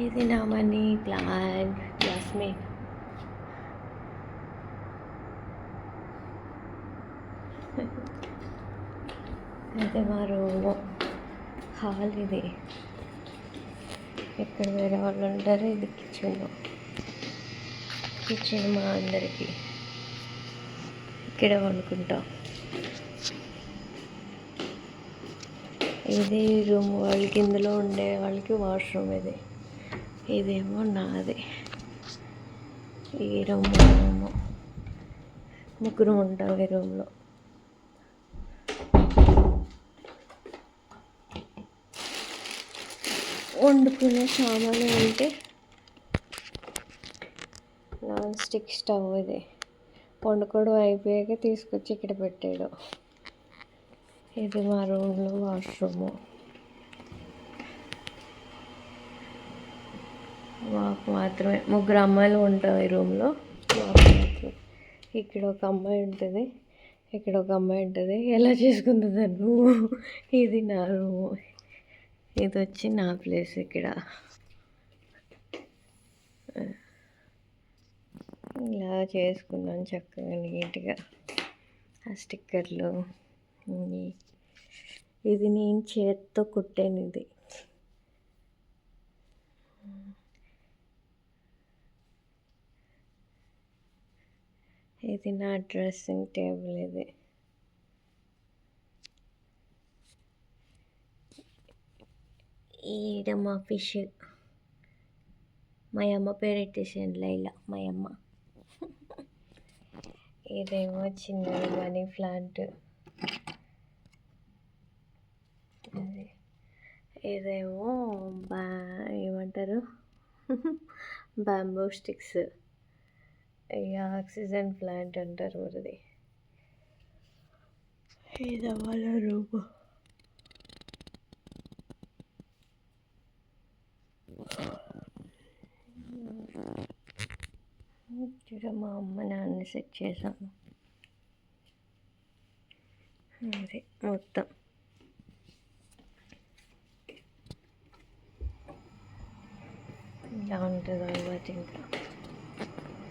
ఇది నా money plant jasmine. అయితే మా రూము హాల్ ఇది. ఇక్కడ వేరే వాళ్ళు ఉంటారు. ఇది కిచెన్ మా అందరికి ఇక్కడ వండుకుంటాం. ఇది రూమ్ వాళ్ళకి, ఇందులో ఉండే వాళ్ళకి వాష్రూమ్ ఇది. ఇదేమో నాది. ఈ రూమ్లో ముగ్గురు ఉంటాం ఈ రూమ్లో. వండుకునే సామాను అంటే నాన్ స్టిక్ స్టవ్ ఇది. వండుకోవడం అయిపోయాక తీసుకొచ్చి ఇక్కడ పెట్టాడు. ఇది మా రూమ్లో వాష్రూము. మాకు మాత్రమే ముగ్గురు అమ్మాయిలు ఉంటాం ఈ రూమ్లో. ఇక్కడ ఒక అమ్మాయి ఉంటుంది, ఇక్కడ ఒక అమ్మాయి ఉంటుంది. ఎలా చేసుకుంటుందా నువ్వు? ఇది నా రూము. ఇది వచ్చి నా ప్లేస్. ఇక్కడ ఇలా చేసుకున్నాను చక్కగా నీట్గా. ఆ స్టిక్కర్లు ఇది నేను చేతితో కుట్టాను. ఇది నా డ్రెస్సింగ్ టేబుల్. ఇది ఈడ మా ఫిష్. మా అమ్మ పేరు పెట్టేసాను లైలా, మా అమ్మ. ఇదేమో చిన్న మనీ ప్లాంట్. ఇదేమో ఏమంటారు, బ్యాంబూ స్టిక్స్. ఆక్సిజన్ ప్లాంట్ అంటారు మరి. ఇది వాళ్ళ రూమ్. ఇక్కడ మా అమ్మ నాన్న సెట్ చేశాను. అదే మొత్తం ఇలా ఉంటుంది అన్నమాట. ఇంకా